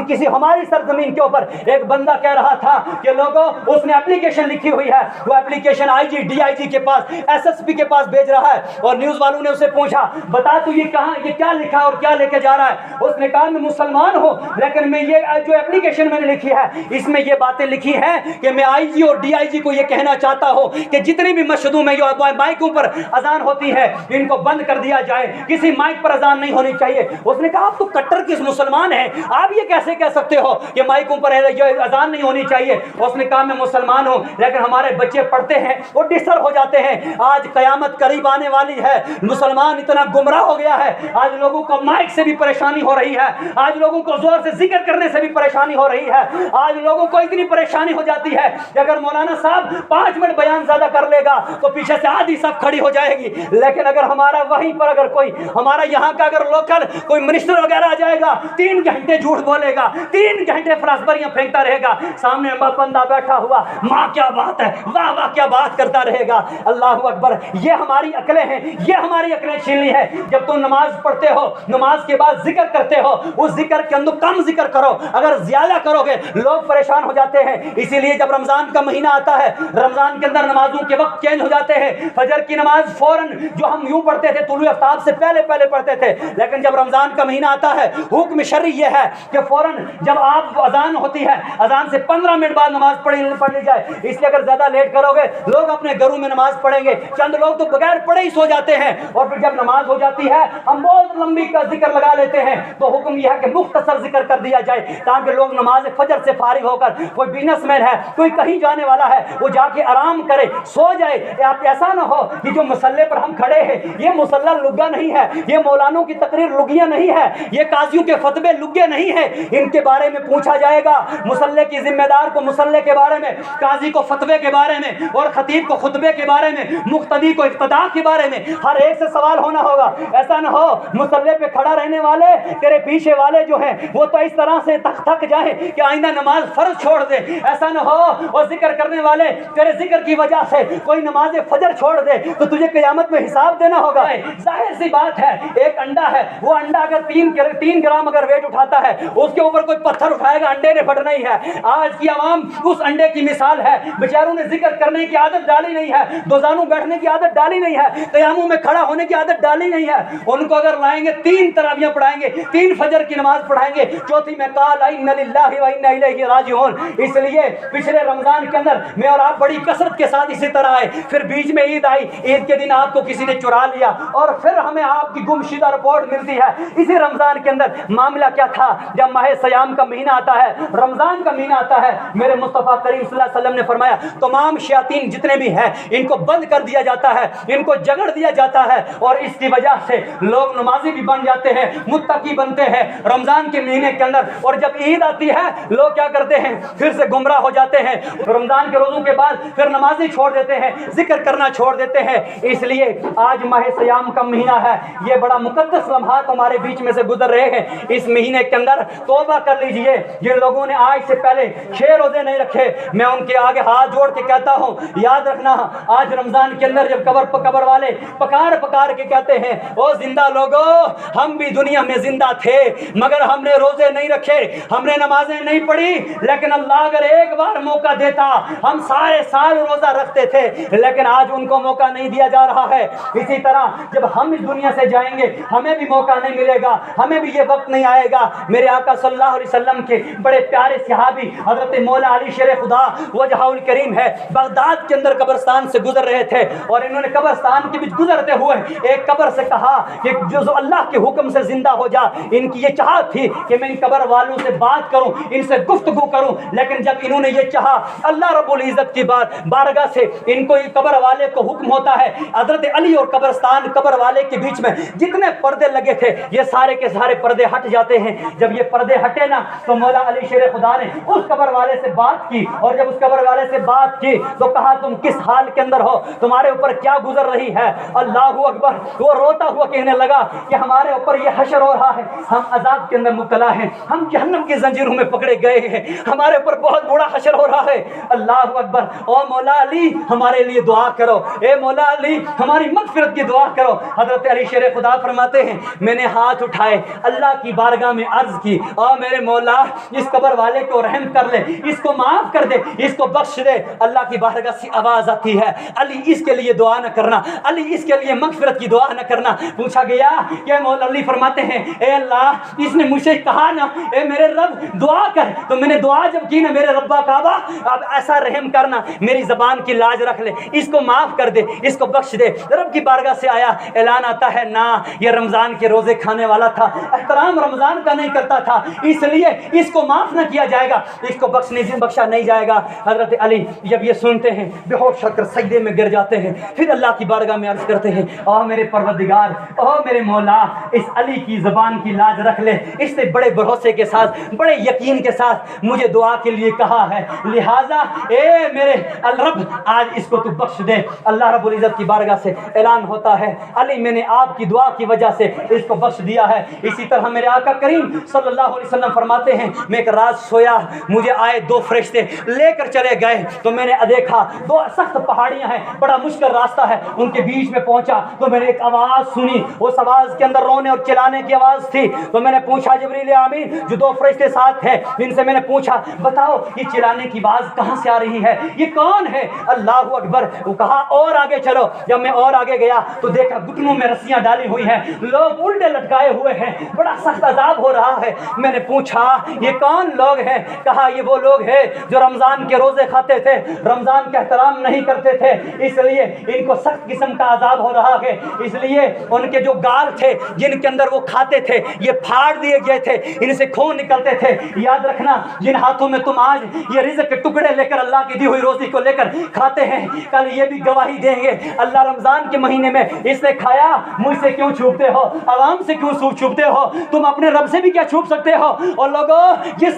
کسی ہماری سرزمین کے اوپر ایک بندہ کہہ رہا تھا کہ لوگوں اس نے اپلیکیشن لکھی ہوئی ہے، وہ application I G D I جی کے پاس ایس ایس پی کے پاس بھیج رہا ہے، اور نیوز والوں نے اسے پوچھا بتا تو یہ کہاں، یہ کیا لکھا اور کیا لے کے جا رہا ہے؟ اس نے کہا میں مسلمان ہوں، لیکن میں یہ جو اپلیکیشن میں نے لکھی ہے اس میں یہ باتیں لکھی ہیں کہ میں آئی جی اور ڈی آئی جی کو یہ کہنا چاہتا ہوں کہ جتنی بھی مسجدوں میں جو مائکوں پر اذان ہوتی ہے ان کو بند کر دیا جائے، کسی مائک پر اذان نہیں ہونی چاہیے۔ اس نے کہا آپ تو کٹر کس مسلمان ہیں، آپ یہ کیسے کہہ سکتے ہو کہ مائکوں پر اذان نہیں ہونی چاہیے؟ اس نے کہا میں مسلمان ہوں، لیکن ہمارے بچے پڑھتے ہیں وہ ڈسٹرب ہو جاتے ہیں، آج قیامت قریب آنے والی ہے، مسلمان اتنا گمراہ ہو گیا ہے، آج لوگوں کو مائک سے بھی پریشانی ہو رہی ہے، آج لوگوں کو زور سے ذکر کرنے سے بھی پریشانی ہو رہی ہے، آج لوگوں کو اتنی پریشانی ہو جاتی ہے کہ اگر مولانا صاحب 5 منٹ بیان زیادہ کر لے گا تو پیچھے سے آدھی صف کھڑی ہو جائے گی، لیکن اگر ہمارا وہیں پر اگر کوئی ہمارا یہاں کا اگر لوکل کوئی منسٹر وغیرہ آ جائے گا 3 گھنٹے جھوٹ بولے گا، 3 گھنٹے فراسبریاں پھینکتا رہے گا، سامنے بندہ بیٹھا ہوا ماں کیا بات ہے، واہ واہ کیا بات کرتا رہے گا، اللہ اکبر۔ یہ ہماری عقلیں ہیں، یہ ہماری عقلیں چھینی ہے۔ جب تم نماز پڑھتے ہو، نماز کے بعد ذکر کرتے ہو، اس ذکر کے اندر کم ذکر کرو، اگر زیادہ کرو گے لوگ پریشان ہو جاتے ہیں۔ اسی لیے جب رمضان کا مہینہ آتا ہے، رمضان کے اندر نمازوں کے وقت چینج ہو جاتے ہیں، فجر کی نماز فوراً جو ہم یوں پڑھتے تھے طلوع آفتاب سے پہلے پڑھتے تھے، لیکن جب رمضان کا مہینہ آتا ہے حکم شرعی یہ ہے کہ فوراً جب آپ اذان ہوتی ہے اذان سے 15 منٹ بعد نماز پڑھ لی جائے، اس لیے اگر زیادہ لیٹ کرو گے لوگ اپنے گھروں میں نماز پڑھیں گے، چند لوگ تو بغیر پڑھے ہی سو جاتے ہیں، اور پھر جب نماز ہو جاتی ہے ہم بہت لمبی کا ذکر لگا لیتے ہیں، تو حکم یہ ہے کہ مختصر ذکر کر دیا جائے تاکہ لوگ نماز فجر سے فارغ ہو کر، کوئی بزنس مین ہے، کوئی کہیں جانے والا ہے، وہ جا کے آرام کرے، سو جائے۔ آپ ایسا نہ ہو کہ جو مسلح پر ہم کھڑے ہیں یہ مسلح لگا نہیں ہے، یہ مولانوں کی تقریر لگیاں نہیں ہے، یہ قاضیوں کے فتوے لگے نہیں ہیں، ان کے بارے میں پوچھا جائے گا، مسلح کی ذمہ دار کو مسلح کے بارے میں، قاضی کو فتوے کے بارے میں، اور خطیب کو خطبے کے بارے میں، مقتدی کو اقتداء کے بارے میں، ہر ایک سے سوال ہونا ہوگا۔ ایسا نہ ہو مسلح پہ کھڑا رہنے والے تیرے پیچھے والے جو ہیں وہ تو اس طرح سے تھک جائیں کہ آئندہ نماز فرض چھوڑ دے، ایسا نہ ہو اور ذکر کرنے والے تیرے ذکر کی وجہ سے کوئی نماز فجر چھوڑ دے تو تجھے قیامت میں حساب دینا ہوگا۔ ظاہر سی بات ہے، ایک انڈا ہے، وہ انڈا اگر 3 گرام اگر ویٹ اٹھاتا ہے، اس کے اوپر کوئی پتھر اٹھائے گا انڈے نے پھٹنا ہی ہے۔ آج کی عوام اس انڈے کی مثال ہے، بیچاروں نے ذکر کرنے کی عادت ڈالی نہیں ہے، دوزانوں بیٹھنے کی عادت ڈالی نہیں ہے، قیاموں میں کھڑا ہونے کی عادت ڈالی نہیں ہے۔ ان کو اگر لائیں گے 3 تراویح پڑھائیں گے، 3 فجر کی نماز پڑھائیں گے، چوتھی میں قال ان للہ و انا الیہ راجعون۔ اس لیے پچھلے رمضان کے اندر میں اور آپ بڑی کثرت کے ساتھ اسی طرح آئے، پھر بیچ میں عید آئی، عید کے دن آپ کو کسی نے چرا لیا، اور پھر ہمیں آپ کی گمشدہ رپورٹ ملتی ہے۔ اسی رمضان کے اندر معاملہ کیا تھا؟ جب ماہ سیام کا مہینہ آتا ہے، رمضان کا مہینہ آتا ہے، میرے مصطفیٰ کریم صلی اللہ علیہ وسلم نے فرمایا تمام شیاطین جتنے بھی ہیں ان کو بند کر دیا جاتا ہے، ان کو جگڑ دیا جاتا ہے، اور اس کی وجہ سے لوگ نمازی بھی بن جاتے ہیں، متقی بنتے ہیں رمضان کے مہینے کے اندر۔ اور جب عید آتی ہے لوگ کیا کرتے ہیں؟ پھر سے گمراہ ہو جاتے ہیں، رمضان کے روزوں کے بعد پھر نمازی چھوڑ دیتے ہیں، ذکر کرنا چھوڑ دیتے ہیں۔ اس لیے آج ماہ سیام کا مہینہ ہے، یہ بڑا مقدس لمحات ہمارے بیچ میں سے گزر رہے ہیں۔ اس مہینے کے اندر توبہ کر لیجئے، جن لوگوں نے آج سے پہلے 6 روزے نہیں رکھے میں ان کے آگے ہاتھ جوڑ کے کہتا ہوں یاد رکھنا، آج رمضان کے اندر جب قبر والے آئے, پکار پکار کے کہتے ہیں او زندہ لوگو, ہم بھی دنیا میں زندہ تھے مگر ہم نے روزے نہیں رکھے, ہم نے نمازیں نہیں پڑھی, لیکن اللہ اگر ایک بار موقع دیتا ہم سارے سال روزہ رکھتے تھے, لیکن آج ان کو موقع نہیں دیا جا رہا ہے. اسی طرح جب ہم اس دنیا سے جائیں گے ہمیں بھی موقع نہیں ملے گا, ہمیں بھی یہ وقت نہیں آئے گا. میرے آقا صلی اللہ علیہ وسلم کے بڑے پیارے صحابی حضرت مولا علی شیر خدا وجہہ الکریم ہے, بغداد کے اندر قبرستان سے گزر رہے تھے, اور انہوں نے قبرستان کے بیچ گزرتے ہوئے ایک قبر سے کہا کہ جو اللہ کے حکم سے زندہ ہو جا. ان کی یہ چاہت تھی کہ میں ان قبر والوں سے بات کروں, ان سے گفتگو کروں, لیکن جب انہوں نے یہ چاہا, اللہ رب العزت کی بارگاہ سے ان کو قبر والے کو حکم ہوتا ہے, حضرت علی اور قبرستان قبر والے کے بیچ میں جتنے پردے لگے تھے یہ سارے کے سارے پردے ہٹ جاتے ہیں. جب یہ پردے ہٹے نا تو مولا علی شیر خدا نے اس قبر والے سے بات کی, اور جب اس قبر والے سے بات کی تو کہا تم کس حال کے اندر ہو, تمہارے اوپر کیا گزر رہی ہے. اللہ اکبر. وہ روتا ہوا کہنے لگا کہ ہمارے اوپر یہ حشر ہو رہا ہے, ہم عذاب کے اندر مبتلا ہیں, ہم جہنم کی زنجیروں میں پکڑے گئے ہیں, ہمارے اوپر بہت بڑا حشر ہو رہا ہے. اللہ اکبر. او مولا علی ہمارے لیے دعا کرو, اے مولا علی ہماری مغفرت کی دعا کرو. حضرت علی شیر خدا فرماتے ہیں میں نے ہاتھ اٹھائے, اللہ کی بارگاہ میں عرض کی, او میرے مولا اس قبر والے کو رحم کر لے, اس کو معاف کر دے, اس کو بخش دے. اللہ کی بارگاہ سے آواز آتی ہے علی اس کے لیے دعا نہ کرنا, علی اس کے لیے مغفرت کی دعا نہ کرنا. پوچھا گیا کہ مولا علی فرماتے ہیں اے اللہ اس نے مجھ سے کہا نا اے میرے رب دعا کر, تو میں نے دعا جب کی نا میرے ربا کعبہ اب ایسا رحم کرنا, میری زبان کی لاج رکھ لے, اس کو معاف کر دے, اس کو بخش دے. رب کی بارگاہ سے آیا اعلان آتا ہے نا یہ رمضان کے روزے کھانے والا تھا, احترام رمضان کا نہیں کرتا تھا, اس لیے اس کو معاف نہ کیا جائے گا, اس کو بخشا نہیں جائے گا. حضرت علی جب یہ سنتے ہیں بے ہوش ہو کر سجدے میں گر جاتے ہیں, پھر اللہ کی بارگاہ میں عرض کرتے ہیں او میرے پروردگار, او میرے مولا اس علی کی زبان کی لاج رکھ لے, اس نے بڑے بھروسے کے ساتھ بڑے یقین کے ساتھ مجھے دعا کے لیے کہا ہے, لہٰذا اے میرے الرب آج اس کو تو بخش دے. اللہ رب العزت کی بارگاہ سے اعلان ہوتا ہے علی میں نے آپ کی دعا کی وجہ سے اس کو بخش دیا ہے. اسی طرح میرے آقا کریم صلی اللہ علیہ وسلم فرماتے ہیں میں ایک رات سویا, مجھے آئے دو فرشتے لے کر چلے گئے, تو میں نے دیکھا دو سخت پہاڑیاں ہیں, بڑا مشکل راستہ ہے, ان کے بیچ میں پہنچا تو میں نے ایک آواز سنی, اس آواز کے اندر رونے اور چلانے کی آواز تھی. تو میں نے پوچھا جبریل امین جو دو فرشتے ساتھ ہیں ان سے میں نے پوچھا بتاؤ یہ چلانے کی آواز کہاں سے آ رہی ہے, یہ کون ہے. اللہ اکبر. وہ کہا اور آگے چلو. جب میں اور آگے گیا تو دیکھا گھٹنوں میں رسیاں ڈالی ہوئی ہیں, لوگ الٹے لٹکائے ہوئے ہیں, بڑا سخت عذاب ہو رہا ہے. میں نے پوچھا یہ کون لوگ ہیں, کہا یہ وہ لوگ ہیں جو رمضان کے روزے کھاتے تھے, رمضان کا احترام نہیں کرتے تھے, اس لیے ان کو سخت قسم کا عذاب ہو رہا ہے. اس لیے ان کے جو گال تھے جن کے اندر وہ کھاتے تھے یہ پھاڑ دیے گئے تھے, ان سے خون نکلتے تھے. یاد رکھنا جن ہاتھوں میں تم آج یہ رزق کے ٹکڑے لے کر اللہ کی دی ہوئی روزی کو لے کر کھاتے ہیں, کل یہ بھی گواہی دیں گے اللہ رمضان کے مہینے میں اس نے کھایا, مجھ سے کیوں چھپتے ہو, عوام سے کیوں چھپتے ہو, تم اپنے رب سے بھی کیا چھپ سکتے ہو. اور لوگوں جس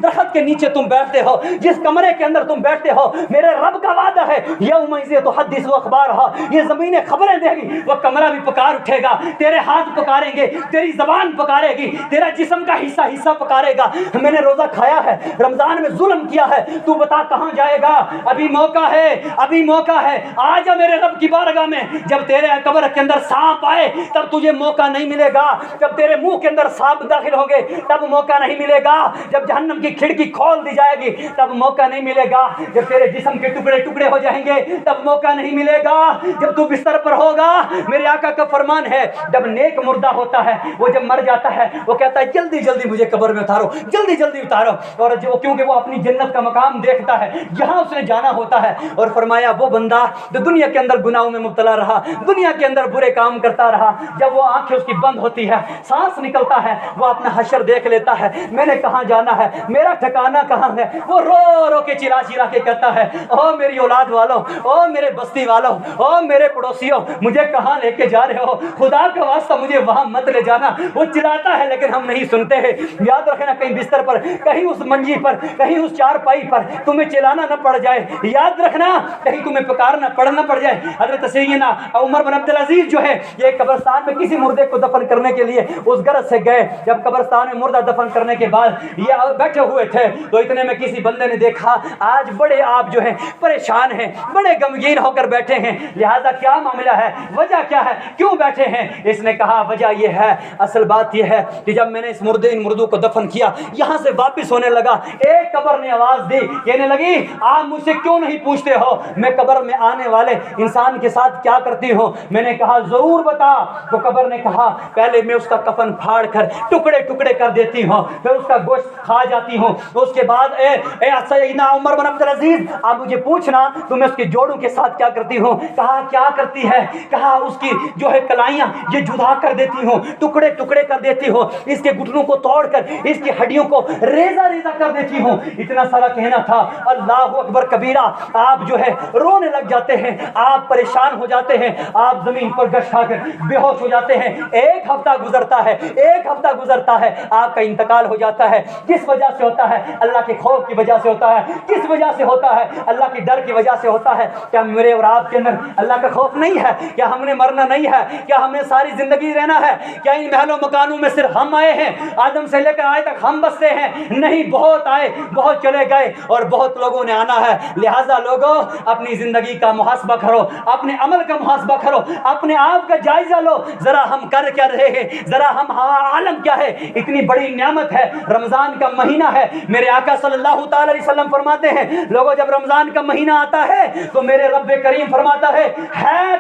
درخت کے نیچے تم بیٹھتے ہو, جس کمرے کے اندر تم بیٹھتے ہو, میرے رب کا وعدہ ہے یوم تحدث اخبارہا, یہ زمینیں خبریں دے گی, وہ کمرہ بھی پکار اٹھے گا, تیرے ہاتھ پکاریں گے, تیری زبان پکارے گی, تیرا جسم کا حصہ پکارے گا. میں نے روزہ کھایا ہے, رمضان میں ظلم کیا ہے, تو بتا کہاں جائے گا, ابھی موقع ہے, ابھی موقع ہے, آ جا میرے رب کی بارگاہ میں. جب تیرے قبر کے اندر سانپ آئے تب تجھے موقع نہیں ملے گا, جب تیرے منہ کے اندر سانپ داخل ہوں گے تب موقع نہیں ملے گا, جب جہنم کی کھڑکی کھول دی جائے گی تب موقع نہیں ملے گا, جب تیرے جسم کے ٹکڑے ٹکڑے ہو جائیں گے تب موقع نہیں ملے گا, جب تو بستر پر ہوگا. میرے آقا کا فرمان ہے جب نیک مردہ ہوتا ہے وہ جب مر جاتا ہے وہ کہتا ہے جلدی جلدی مجھے قبر میں اتارو, جلدی جلدی اتارو. اور جو کیونکہ وہ اپنی جنت کا مقام دیکھتا ہے جہاں اس نے جانا ہوتا ہے. اور فرمایا وہ بندہ جو دنیا کے اندر گناہوں میں مبتلا رہا, دنیا کے اندر برے کام کرتا رہا, جب وہ آنکھیں اس کی بند ہوتی ہے, سانس نکلتا ہے, وہ اپنا حشر دیکھ لیتا ہے, میں نے کہاں جانا ہے, میرا ٹھکانہ کہاں ہے, وہ رو رو کے چلا چلا کے کہتا ہے او میری اولاد والوں, او میرے بستی والوں, او میرے پڑوسیوں, مجھے کہاں لے کے جا رہے ہو, خدا کا واسطہ مجھے وہاں مت لے جانا. وہ چلاتا ہے لیکن ہم نہیں سنتے ہیں. یاد رکھنا کہیں بستر پر, کہیں اس منجی پر, کہیں اس چارپائی پر تمہیں چلانا نہ پڑ جائے, یاد رکھنا کہیں تمہیں پکارنا پڑنا پڑ جائے. حضرت سیدنا عمر بن عبدالعزیز جو ہے یہ قبرستان میں کسی مردے کو دفن کرنے کے لیے اس غرض سے گئے. جب قبرستان میں مردہ دفن کرنے کے بعد یہ بیٹھے ہوئے تھے تو اتنے میں کسی بندے نے دیکھا آج بڑے آپ جو ہیں پریشان ہیں, بڑے غمگین ہو کر بیٹھے ہیں, لہذا کیا کیا معاملہ ہے, وجہ کیا ہے, کیوں بیٹھے ہیں؟ اس نے کہا وجہ یہ ہے, اصل بات یہ ہے کہ جب میں نے اس مردوں کو دفن کیا, یہاں سے واپس ہونے لگا, ایک قبر نے آواز دی, کہنے لگی آپ مجھ سے کیوں نہیں پوچھتے ہو میں قبر میں آنے والے انسان کے ساتھ کیا کرتی ہوں؟ میں نے کہا ضرور بتا. تو قبر نے کہا پہلے میں اس کا کفن پھاڑ کر ٹکڑے ٹکڑے کر دیتی ہوں, پھر اس کا گوشت کھا جاتی ہوں, اس کے بعد اے سیدنا عمر بن عبد العزیز آپ مجھے پوچھنا تو میں اس کے جوڑوں کے ساتھ کیا کرتی ہوں؟ کہا کیا کرتی ہے؟ کہا اس کی جو ہے کلائیاں یہ جدا کر دیتی ہوں, ٹکڑے ٹکڑے کر دیتی ہوں, اس کے گھٹنوں کو توڑ کر اس کی ہڈیوں کو ریزہ ریزہ کر دیتی ہوں. اتنا سارا کہنا تھا. اللہ اکبر کبیرہ. آپ جو ہے رونے لگ جاتے ہیں, آپ پریشان ہو جاتے ہیں, آپ زمین پر گش کھا کر بے ہوش ہو جاتے ہیں. ایک ہفتہ گزرتا ہے, ایک ہفتہ گزرتا ہے, آپ کا انتقال ہو جاتا ہے. کس وجہ سے ہوتا ہے؟ اللہ کے خوف کی وجہ سے ہوتا ہے. کس وجہ سے ہوتا ہے؟ اللہ کے ڈر کی وجہ سے ہوتا ہے. کیا میرے اور آپ کے اندر اللہ کا خوف نہیں ہے؟ کیا ہم نے مرنا نہیں ہے؟ کیا ہم نے ساری زندگی رہنا ہے؟ کیا ان محلوں مکانوں میں صرف ہم آئے ہیں؟ آدم سے لے کر آج تک ہم بستے ہیں؟ نہیں, بہت آئے, بہت چلے گئے, اور بہت لوگوں نے آنا ہے. لہٰذا لوگوں اپنی زندگی کا محاسبہ کرو, اپنے عمل کا محاسبہ کرو, اپنے آپ کا جائزہ لو. ذرا ہم کر کیا رہے ہیں, ذرا ہم عالم کیا ہے. اتنی بڑی نعمت ہے, رمضان کا مہینہ ہے. میرے آقا صلی اللہ تعالی علیہ وسلم فرماتے ہیں لوگوں جب رمضان کا مہینہ آتا ہے تو میرے رب کریم فرماتا ہے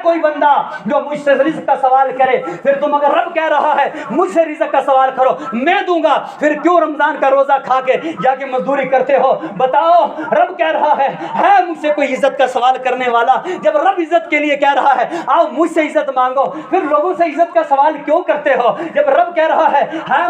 کوئی بندہ جو مجھ سے رزق کا سوال کرے. پھر تم اگر رب کہہ رہا ہے مجھ سے رزق کا سوال کرو میں دوں گا, پھر کیوں رمضان کا روزہ کھا کے جا کے مزدوری کرتے ہو؟ بتاؤ, رب کہہ رہا ہے مجھ سے کوئی عزت کا سوال کرنے والا. جب رب عزت کے لیے کہہ رہا ہے آؤ مجھ سے عزت مانگو, پھر لوگوں سے عزت کا سوال کیوں کرتے ہو؟ جب رب کہہ رہا ہے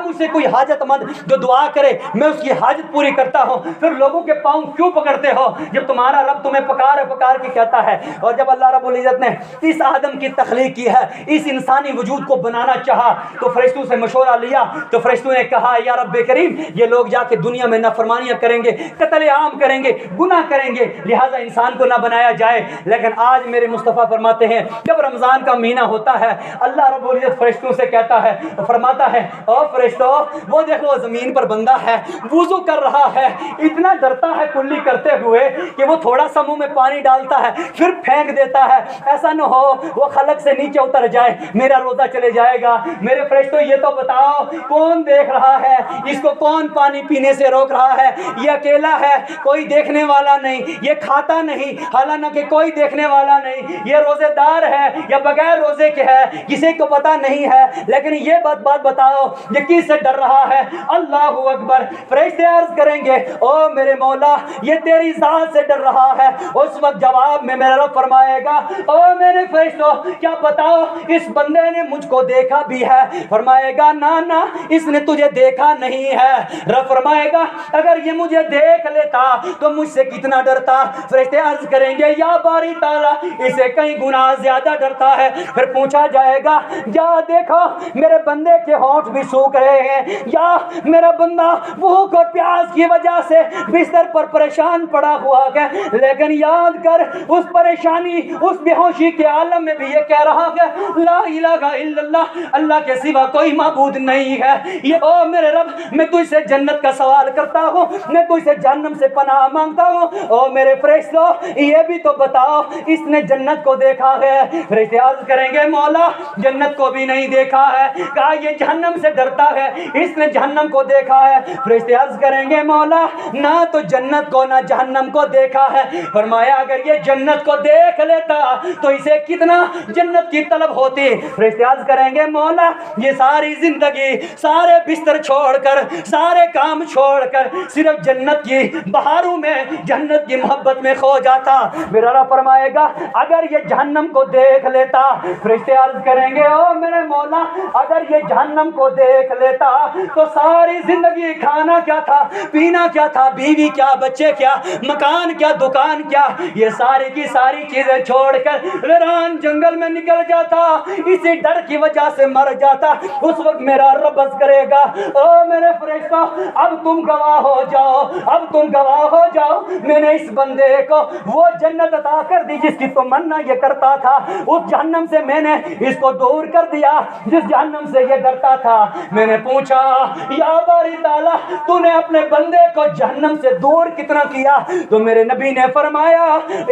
مجھ سے کوئی حاجت مند جو دعا کرے میں اس کی حاجت پوری کرتا ہوں, پھر لوگوں کے پاؤں کیوں پکڑتے ہو؟ جب تمہارا رب تمہیں پکار پکار کے کہتا ہے. اور جب اللہ رب العزت نے اس آدم کی تخلیق کی ہے, اس انسانی وجود کو بنانا چاہا, تو فرشتوں سے مشورہ لیا. تو فرشتوں نے کہا یا رب کریم یہ لوگ جا کے دنیا میں نافرمانیاں کریں گے, قتل عام کریں گے, گناہ کریں گے, لہٰذا انسان کو نہ بنایا جائے. لیکن آج میرے مصطفیٰ فرماتے ہیں جب رمضان کا مہینہ ہوتا ہے اللہ رب العزت فرشتوں سے کہتا ہے, فرماتا ہے او فرشتوں وہ دیکھو زمین پر بندہ ہے وضو کر رہا ہے, اتنا ڈرتا ہے کلی کرتے ہوئے کہ وہ تھوڑا سا منہ میں پانی ڈالتا ہے پھر پھینک دیتا ہے, ایسا نہ ہو وہ خلق سے نیچے اتر جائے, میرا روزہ چلے جائے گا. میرے فرشتوں یہ تو بتاؤ کون دیکھ رہا ہے, اس کو کون پانی پینے سے روک رہا ہے؟ یہ اکیلا ہے, کوئی دیکھنے والا نہیں, یہ کھاتا نہیں حالانکہ کوئی دیکھنے والا نہیں, یہ روزے دار ہے یا بغیر روزے کے ہے کسی کو پتا نہیں ہے. لیکن یہ بات بتاؤ یہ کس سے ڈر رہا ہے؟ اللہ اکبر. فرشتے عرض کریں گے او میرے مولا یہ تیری ذات سے ڈر رہا ہے. اس وقت جواب میں میرا رب فرمائے گا او میرے فرشتوں کیا بتاؤ اس بندے نے مجھ کو دیکھا بھی ہے؟ فرمائے گا نہ اس نے تجھے دیکھا نہیں ہے. رب فرمائے گا اگر یہ مجھے دیکھ لیتا تو مجھ سے کتنا ڈرتا. فرشتے عرض کریں گے یا باری تعالیٰ اسے کئی گنا زیادہ ڈرتا ہے. پھر پوچھا جائے گا جا دیکھو میرے بندے کے ہونٹ بھی سوکھ رہے ہیں, یا میرا بندہ بھوک اور پیاس کی وجہ سے بستر پر پریشان پڑا ہوا ہے, لیکن یاد کر اس پریشانی اس بے ہوشی کے عالم میں بھی یہ کہہ رہا ہے لا الہ الا اللہ, اللہ کے سوا کوئی معبود نہیں ہے. یہ او میرے رب میں تجھ سے جنت کا سوال کرتا ہوں, میں تجھ سے جہنم سے پناہ مانگتا ہوں. او میرے فرشتوں یہ بھی تو بتاؤ اس نے جنت کو دیکھا ہے؟ فرشتے عرض کریں گے مولا جنت کو بھی نہیں دیکھا ہے. کہا یہ جہنم سے ڈرتا ہے, اس نے جہنم کو دیکھا ہے. فرشتے عرض کریں گے مولا نہ تو جنت کو نہ جہنم کو دیکھا ہے. فرمایا اگر یہ جنت کو دیکھ لیتا تو اسے کتنا جنت کی طلب ہوتی. فرشتے عرض کریں گے مولا یہ ساری زندگی سارے بستر چھوڑ کر سارے کام چھوڑ کر صرف جنت کی بہاروں میں جنت کی محبت میں کھو جاتا. میرا رب فرمائے گا اگر یہ جہنم کو دیکھ لیتا. فرشتے عرض کریں گے او میرے مولا اگر یہ جہنم کو دیکھ لیتا تو ساری زندگی کھانا کیا تھا, پینا کیا تھا, بیوی کیا, بچے کیا, مکان کیا, دکان کیا, یہ ساری کی ساری چیزیں چھوڑ کر ویران جنگل میں نکل جاتا, اسی ڈر کی وجہ سے مر جاتا. اس وقت میرا رب عرض کرے گا او میرے فرشتوں اب تم گواہ ہو جاؤ, اب تم گواہ ہو جاؤ میں نے اس بندے کو وہ جنت عطا کر دی جس کی تمنا یہ کرتا تھا, اس جہنم سے میں نے اس کو دور کر دیا جس جہنم سے یہ ڈرتا تھا. میں نے پوچھا یا باری تعالیٰ تو نے اپنے بندے کو جہنم سے دور کتنا کیا؟ تو میرے نبی نے فرمایا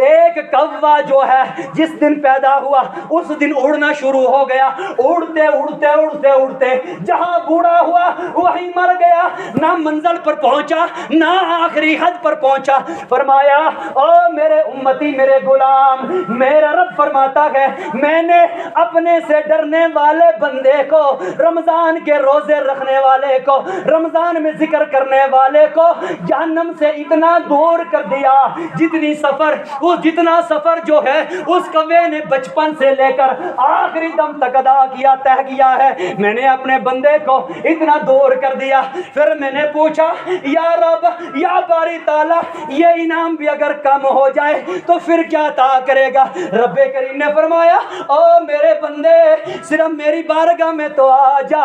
ایک کوا جو ہے جس دن پیدا ہوا اس دن اڑنا شروع ہو گیا، اڑتے اڑتے اڑتے اڑتے جہاں بوڑھا ہوا وہیں مر گیا، نہ منزل پر پہنچا نہ آخری حد پر پہنچا۔ فرمایا او میرے امتی، میرے غلام، میرا رب فرماتا ہے میں نے اپنے سے ڈرنے والے بندے کو، رمضان کے روزے رکھنے والے کو، رمضان میں ذکر کرنے والے کو جہنم سے اتنا دور کر دیا جتنا سفر جو ہے اس کو میں نے بچپن سے لے کر آخری دم تک ادا کیا، طے کیا ہے، میں نے اپنے بندے کو اتنا دور کر دیا۔ پھر میں نے پوچھا یا رب، یا باری تعالیٰ، یہ انعام بھی اگر کم ہو جائے تو پھر کیا عطا کرے گا؟ رب کریم نے فرمایا او میرے بندے، صرف میری بارگاہ میں تو آ جا،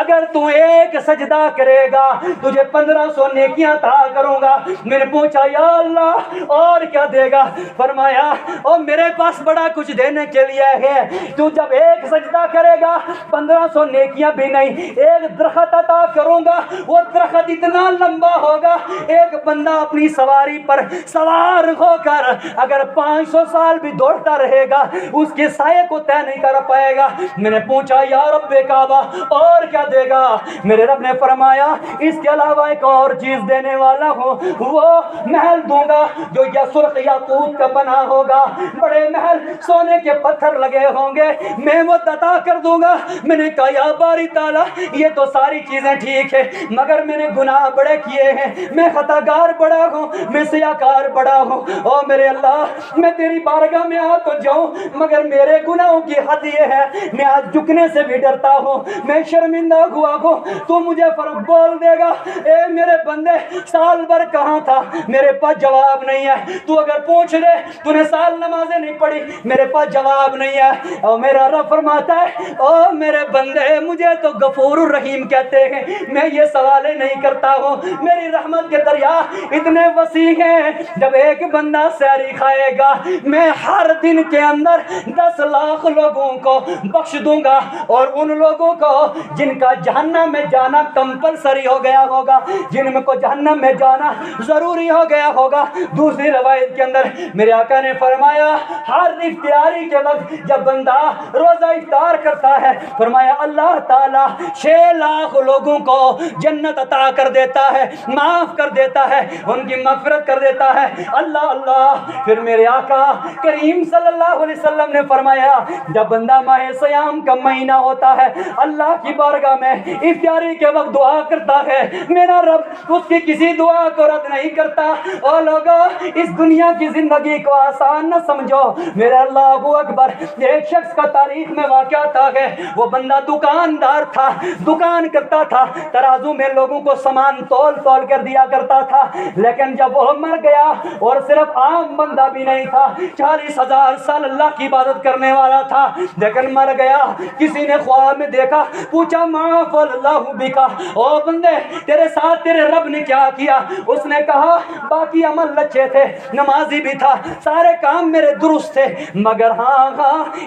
اگر تو ایک سجدہ کرے گا تجھے 1500 نیکیاں عطا کروں گا۔ میں نے پوچھا یا اللہ اور کیا دے گا؟ فرمایا او میرے پاس بڑا کچھ دینے کے لیے ہے، تو جب ایک سجدہ کرے گا 1500 نیکیاں بھی نہیں، ایک درخت عطا کروں گا، وہ درخت اتنا لمبا ہوگا ایک بندہ اپنی سواری پر سوار ہو کر اگر 500 سال بھی دوڑتا رہے گا اس کے سائے کو طے نہیں کر پائے گا۔ میں نے پوچھا یا رب کعبہ اور کیا دے گا؟ میرے رب نے فرمایا اس کے علاوہ ایک اور چیز دینے والا ہوں، وہ محل دوں گا جو یا سرخ یاقوت کا بنا ہوگا، بڑے محل سونے کے پتھر لگے ہوں گے، میں وہ عطا کر دوں گا۔ میں نے کہا یا باری تعالیٰ یہ تو ساری چیزیں ٹھیک ہے مگر میں نے گناہ بڑے کیے ہیں، میں خطا گار بڑا ہوں، میں سیاکار بڑا ہوں، او میرے اللہ میں تیری بارگاہ میں آ تو جاؤں مگر میرے گناہوں کی حد یہ ہے میں آج جھکنے سے بھی ڈرتا ہوں، میں شرمندہ ہوا ہوں، تو مجھے فرق بول دے گا اے میرے بندے سال بھر کہاں تھا؟ میرے پاس جواب نہیں ہے، تو اگر پوچھ لے تو نے سال نمازیں نہیں پڑھی، میرے پاس جواب نہیں ہے۔ اور میرا رب فرماتا ہے او میرے بندے مجھے تو غفور الرحیم کہتے ہیں، میں یہ سوالیں نہیں کرتا ہوں، میری رحمت کے دریا اتنے وسیع ہیں، جب ایک بندہ سحری کھائے گا میں ہر دن کے اندر 10 لاکھ لوگوں کو بخش دوں گا، اور ان لوگوں کو جن کا جہنم میں جانا کمپلسری ہو گیا ہوگا، جن کو جہنم میں جانا ضروری ہو گیا ہوگا۔ دوسری روایت کے اندر میرے آقا نے فرمایا ہر افطاری کے وقت جب بندہ روزہ افطار کرتا ہے فرمایا اللہ تعالیٰ 6 لاکھ لوگوں کو جنت عطا کر دیتا ہے، معاف کر دیتا ہے، ان کی مغفرت کر دیتا ہے۔ اللہ اللہ۔ پھر میرے آقا کریم صلی اللہ علیہ وسلم نے فرمایا جب بندہ ماہ سیام کا مہینہ ہوتا ہے اللہ کی بارگاہ میں افطاری کے وقت دعا کرتا ہے، میرا رب اس کی کسی دعا کو رد نہیں کرتا۔ اور لوگوں اس دنیا کی زندگی کو آسان نہ سمجھو، میرے اللہ اکبر۔ ایک شخص کا تاریخ میں واقعہ تھا ہے، وہ بندہ دکاندار تھا، دکان کرتا تھا، ترازو میں لوگوں کو سامان تول تول کر دیا کرتا تھا، لیکن جب وہ مر گیا اور صرف عام بندہ بھی نہیں تھا، 40,000 سال اللہ کی عبادت کرنے والا تھا، لیکن مر گیا۔ کسی نے خواب میں دیکھا، پوچھا ما فعل اللہ بکا، او بندے تیرے ساتھ تیرے رب نے کیا کیا؟ اس نے کہا باقی عمل اچھے تھے، نمازی بھی تھا، سارے کام میرے درست تھے، مگر ہاں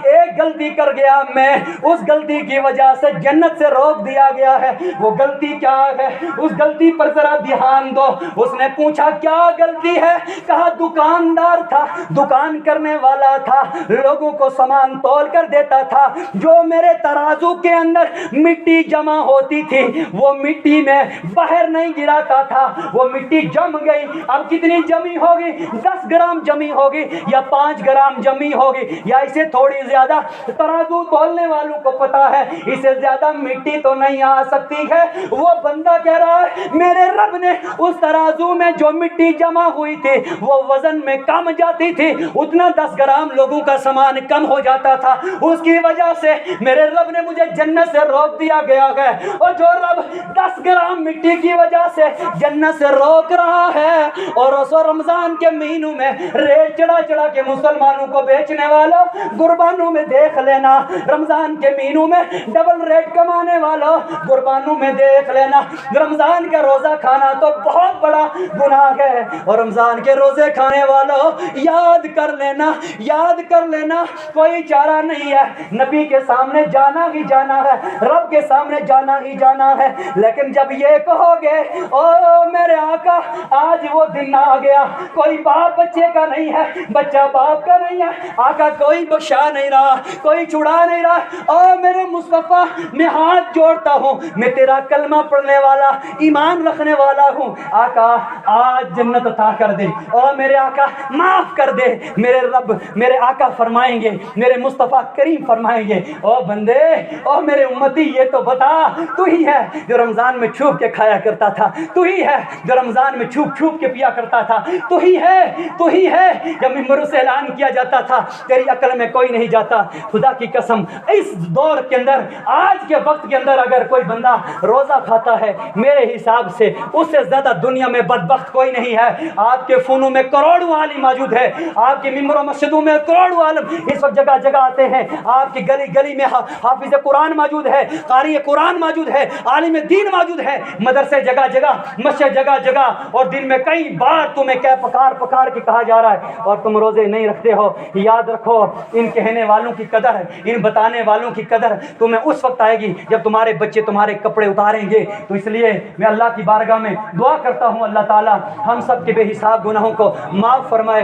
ایک غلطی کر گیا میں، اس غلطی کی وجہ سے جنت سے روک دیا گیا ہے۔ وہ غلطی کیا ہے؟ اس غلطی پر ذرا دھیان دو۔ اس نے پوچھا کیا غلطی ہے؟ کہا دکاندار تھا، دکان کرنے والا تھا، لوگوں کو سامان تول کر دیتا تھا، جو میرے ترازو کے اندر مٹی جمع ہوتی تھی وہ مٹی میں باہر نہیں گراتا تھا، وہ مٹی جم گئی۔ اب کتنی جمی ہوگی؟ 10 گرام جمی ہوگی یا 5 گرام جمی ہوگی یا اسے تھوڑی زیادہ، ترازو تولنے والوں کو پتا ہے اسے زیادہ مٹی تو نہیں آ سکتی ہے۔ وہ بندہ کہہ رہا ہے میرے رب نے اس ترازو میں جو مٹی جمع ہوئی تھی وہ وزن میں کم جاتی تھی، اتنا 10 گرام لوگوں کا سامان کم ہو جاتا تھا، اس کی وجہ سے میرے رب نے مجھے جنت سے روک دیا گیا ہے۔ اور جو رب 10 گرام مٹی کی وجہ سے جنت سے روک رہا ہے، اور اس رمضان کے مہینوں میں ریٹ چڑھا چڑھا کے مسلمانوں کو بیچنے والا قربانوں میں دیکھ لینا، رمضان کے مہینوں میں ڈبل ریٹ کمانے والا قربانوں میں دیکھ دیکھ لینا رمضان کا روزہ کھانا تو بہت بڑا گناہ ہے، اور رمضان کے روزے کھانے والوں یاد کر لینا کوئی چارہ نہیں ہے، نبی کے سامنے جانا ہی جانا ہے، رب کے سامنے جانا ہی جانا ہے، لیکن جب یہ کہو گے او میرے آقا آج وہ دن آ گیا، کوئی باپ بچے کا نہیں ہے، بچہ باپ کا نہیں ہے، آقا کوئی بخشا نہیں رہا، کوئی چھڑا نہیں رہا، او میرے مصطفیٰ میں ہاتھ جوڑتا ہوں، میں تیرا کلمہ پڑھنے والا ایمان رکھنے والا ہوں، آقا آج جنت عطا کر دے، او میرے آقا معاف کر دے، میرے رب میرے آقا فرمائیں گے، میرے مصطفیٰ کریم فرمائیں گے او بندے او میرے امتی یہ تو بتا تو ہی ہے جو رمضان میں چھپ کے کھایا کرتا تھا، تو ہی ہے جو رمضان میں چھپ کے پیا کرتا تھا، تو ہی ہے جب ممبروں سے اعلان کیا جاتا تھا تیری عقل میں کوئی نہیں جاتا۔ خدا کی قسم اس دور کے اندر آج کے وقت کے اندر اگر کوئی بندہ روزہ کھاتا ہے میرے حساب سے اس سے زیادہ دنیا میں بدبخت کوئی نہیں ہے۔ آپ کے فونوں میں کروڑوں عالم موجود ہے، آپ کے ممبروں مسجدوں میں کروڑوں عالم اس وقت جگہ جگہ آتے ہیں، آپ کی گلی گلی میں حافظ قرآن موجود ہے، قاری قرآن موجود ہے، عالم دین موجود ہے، مدرسے جگہ جگہ، مسجد جگہ جگہ، اور دن میں کئی بار تمہیں کیا پکار کے کہا جا رہا ہے اور تم روزے نہیں رکھتے ہو۔ یاد رکھو ان کہنے والوں کی قدر، ان بتانے والوں کی قدر تمہیں اس وقت آئے گی جب تمہارے بچے تمہارے کپڑے اتاریں گے۔ تو اس لیے میں اللہ کی بارگاہ میں دعا کرتا ہوں اللہ تعالی ہم سب کے بے حساب گناہوں کو معاف فرمائے۔